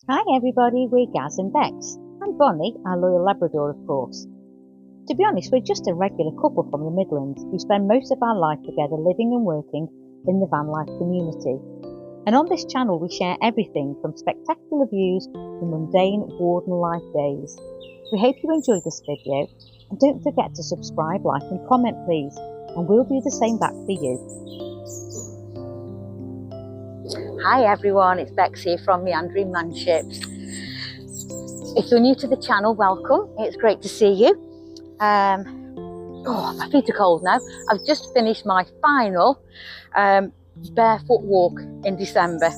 Hi everybody, we're Gaz and Bex, and Bonnie, our loyal Labrador of course. To be honest, we're just a regular couple from the Midlands who spend most of our life together living and working in the van life community. And on this channel we share everything from spectacular views to mundane warden life days. We hope you enjoyed this video, and don't forget to subscribe, like and comment please, and we'll do the same back for you. Hi everyone, it's Bex here from Meandering Manships. If you're new to the channel, welcome. It's great to see you. My feet are cold now. I've just finished my final barefoot walk in December.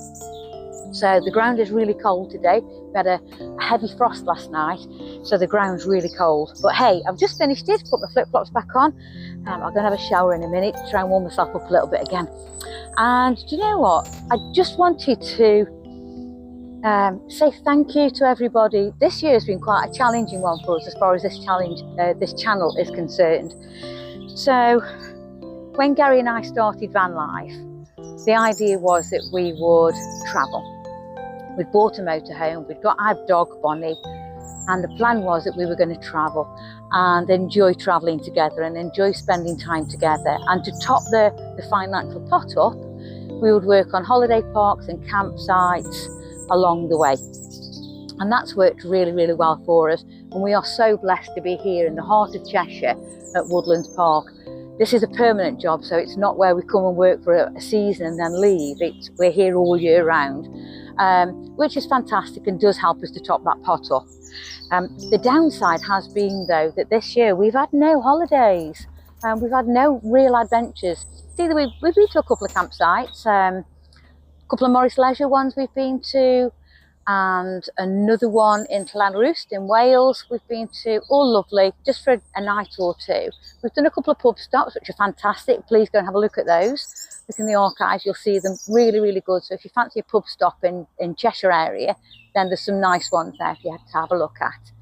So the ground is really cold today. We had a heavy frost last night, so the ground's really cold. But hey, I've just finished it, put my flip-flops back on. I'm going to have a shower in a minute to try and warm myself up a little bit again. And do you know what? I just wanted to say thank you to everybody. This year has been quite a challenging one for us as far as this channel is concerned. So when Gary and I started van life, the idea was that we would travel. We'd bought a motorhome, we'd got our dog Bonnie, and the plan was that we were going to travel and enjoy travelling together and enjoy spending time together. And to top the financial pot up, we would work on holiday parks and campsites along the way. And that's worked really, really well for us. And we are so blessed to be here in the heart of Cheshire at Woodlands Park. This is a permanent job, so it's not where we come and work for a season and then leave. We're here all year round, which is fantastic and does help us to top that pot up. The downside has been, though, that this year we've had no holidays. We've had no real adventures. It's either we've been to a couple of campsites, a couple of Morris Leisure ones we've been to, and another one in Llanrwst in Wales we've been to, all lovely, just for a night or two. We've done a couple of pub stops, which are fantastic. Please go and have a look at those. Look in the archives, you'll see them, really, really good. So if you fancy a pub stop in Cheshire area, then there's some nice ones there for you to have a look at.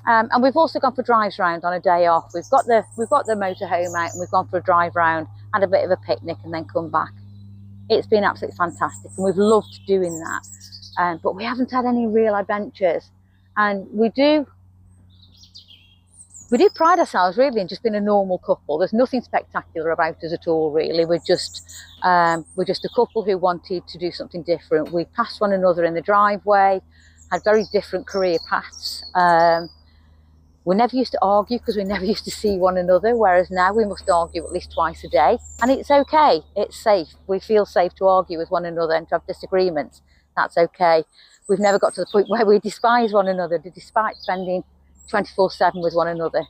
And we've also gone for drives round on a day off. We've got the motorhome out and we've gone for a drive round, had a bit of a picnic and then come back. It's been absolutely fantastic and we've loved doing that. But we haven't had any real adventures, and we do pride ourselves really in just being a normal couple. There's nothing spectacular about us at all, really. We're just a couple who wanted to do something different. We passed one another in the driveway, had very different career paths. We never used to argue because we never used to see one another, whereas now we must argue at least twice a day, and it's okay. It's safe. We feel safe to argue with one another and to have disagreements. That's okay. We've never got to the point where we despise one another, despite spending 24/7 with one another.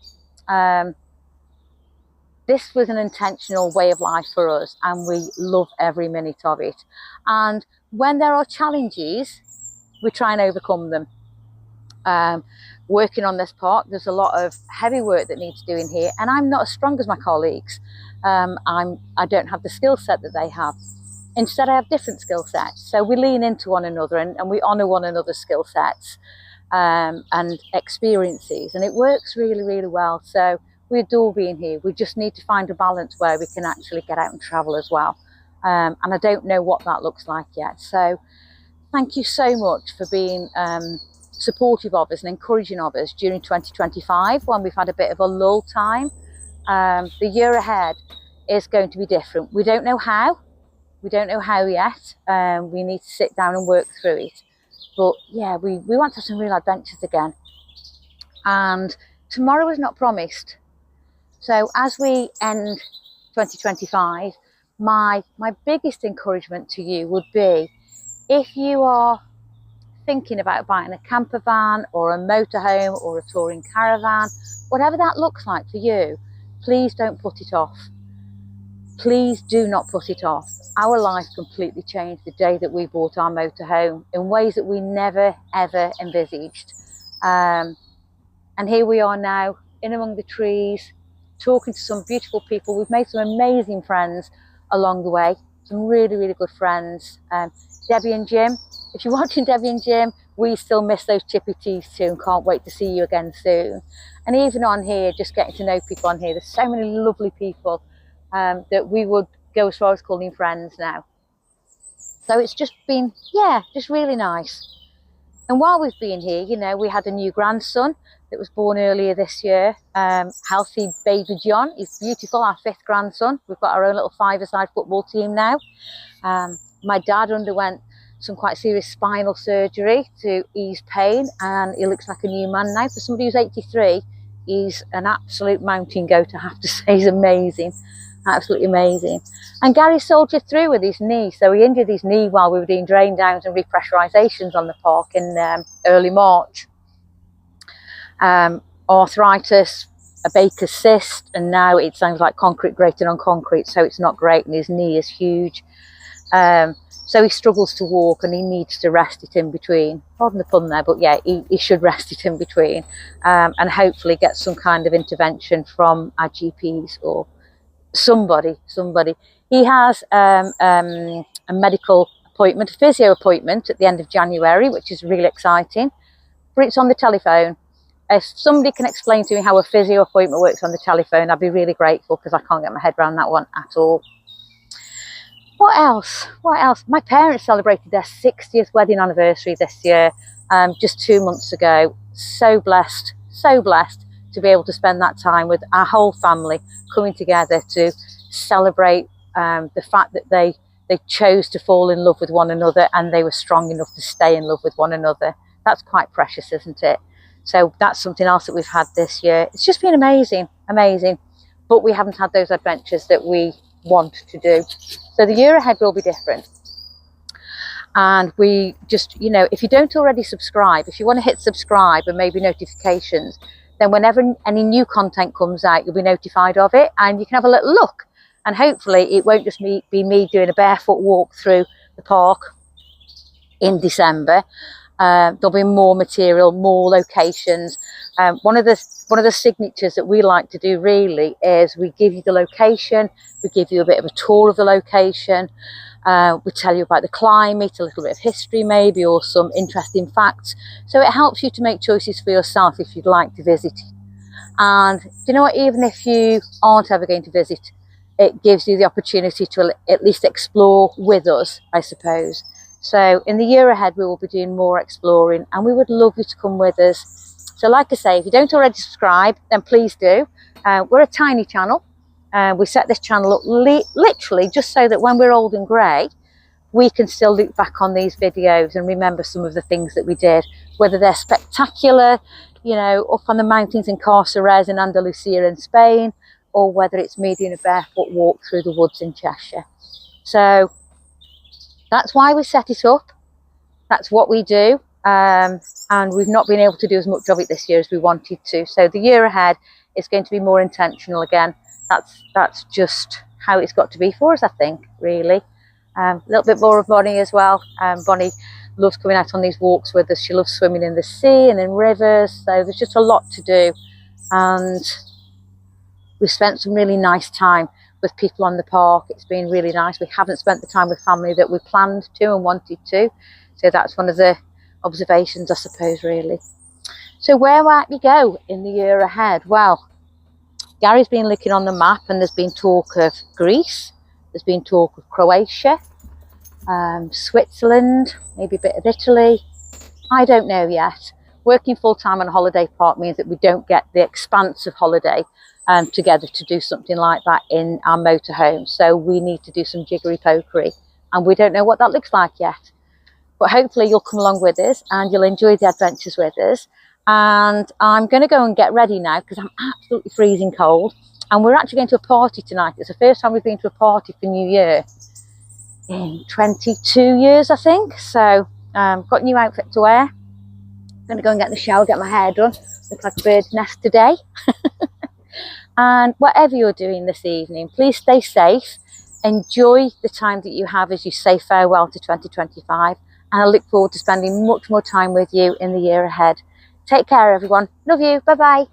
This was an intentional way of life for us, and we love every minute of it. And when there are challenges, we try and overcome them. Working on this park, there's a lot of heavy work that needs doing here, and I'm not as strong as my colleagues. I don't have the skill set that they have. Instead, I have different skill sets. So we lean into one another and we honour one another's skill sets and experiences. And it works really, really well. So we adore being here. We just need to find a balance where we can actually get out and travel as well. And I don't know what that looks like yet. So thank you so much for being supportive of us and encouraging of us during 2025 when we've had a bit of a lull time. The year ahead is going to be different. We don't know how. We don't know how yet. We need to sit down and work through it. But yeah, we want to have some real adventures again. And tomorrow is not promised. So as we end 2025, my biggest encouragement to you would be, if you are thinking about buying a camper van or a motorhome or a touring caravan, whatever that looks like for you, please don't put it off. Please do not put it off. Our life completely changed the day that we bought our motorhome in ways that we never, ever envisaged. And here we are now, in among the trees, talking to some beautiful people. We've made some amazing friends along the way, some really, really good friends. Debbie and Jim, if you're watching Debbie and Jim, we still miss those chippy teeth too and can't wait to see you again soon. And even on here, just getting to know people on here, there's so many lovely people that we would go as far as calling friends now. So it's just been, yeah, just really nice. And while we've been here, you know, we had a new grandson that was born earlier this year. Healthy baby John. He's beautiful, our 5th grandson. We've got our own little 5-a-side football team now. My dad underwent some quite serious spinal surgery to ease pain, and he looks like a new man now. For somebody who's 83, he's an absolute mountain goat, I have to say. He's amazing, absolutely amazing. And Gary soldiered through with his knee. So he injured his knee while we were doing drain downs and repressurizations on the park in early March. Arthritis, a Baker's cyst, and now it sounds like concrete grating on concrete, so it's not great, and his knee is huge. So he struggles to walk, and he needs to rest it in between. Pardon the pun there, but yeah, he should rest it in between, and hopefully get some kind of intervention from our GPs or somebody. He has a medical appointment, a physio appointment at the end of January, which is really exciting, but it's on the telephone. If somebody can explain to me how a physio appointment works on the telephone, I'd be really grateful, because I can't get my head around that one at all. What else? My parents celebrated their 60th wedding anniversary this year, just 2 months ago. So blessed to be able to spend that time with our whole family, coming together to celebrate the fact that they chose to fall in love with one another, and they were strong enough to stay in love with one another. That's quite precious, isn't it? So that's something else that we've had this year. It's just been amazing, but we haven't had those adventures that we want to do. So the year ahead will be different. And we just, you know, if you don't already subscribe, if you want to hit subscribe and maybe notifications, then whenever any new content comes out, you'll be notified of it, and you can have a little look. And hopefully it won't just be me doing a barefoot walk through the park in December. There'll be more material, more locations. One of the signatures that we like to do really is we give you the location, we give you a bit of a tour of the location, we tell you about the climate, a little bit of history maybe, or some interesting facts. So it helps you to make choices for yourself if you'd like to visit. And you know what, even if you aren't ever going to visit, it gives you the opportunity to at least explore with us, I suppose. So in the year ahead, we will be doing more exploring, and we would love you to come with us. So like I say, if you don't already subscribe, then please do. We're a tiny channel. We set this channel up literally just so that when we're old and grey, we can still look back on these videos and remember some of the things that we did, whether they're spectacular, you know, up on the mountains in Cheshire in Andalusia in Spain, or whether it's me doing a barefoot walk through the woods in Cheshire. So that's why we set it up. That's what we do. And we've not been able to do as much of it this year as we wanted to. So the year ahead is going to be more intentional again. That's just how it's got to be for us, I think, really. A little bit more of Bonnie as well. Bonnie loves coming out on these walks with us. She loves swimming in the sea and in rivers. So there's just a lot to do. And we've spent some really nice time with people on the park. It's been really nice. We haven't spent the time with family that we planned to and wanted to. So that's one of the observations, I suppose, really. So where might we go in the year ahead? Well, Gary's been looking on the map, and there's been talk of Greece. There's been talk of Croatia, Switzerland, maybe a bit of Italy. I don't know yet. Working full-time on a holiday park means that we don't get the expanse of holiday together to do something like that in our motorhome. So we need to do some jiggery-pokery, and we don't know what that looks like yet. But hopefully you'll come along with us and you'll enjoy the adventures with us. And I'm going to go and get ready now because I'm absolutely freezing cold. And we're actually going to a party tonight. It's the first time we've been to a party for New Year in 22 years, I think. So got a new outfit to wear. I'm going to go and get in the shower, get my hair done. Looks like a bird's nest today. And whatever you're doing this evening, please stay safe. Enjoy the time that you have as you say farewell to 2025. And I look forward to spending much more time with you in the year ahead. Take care, everyone. Love you. Bye-bye.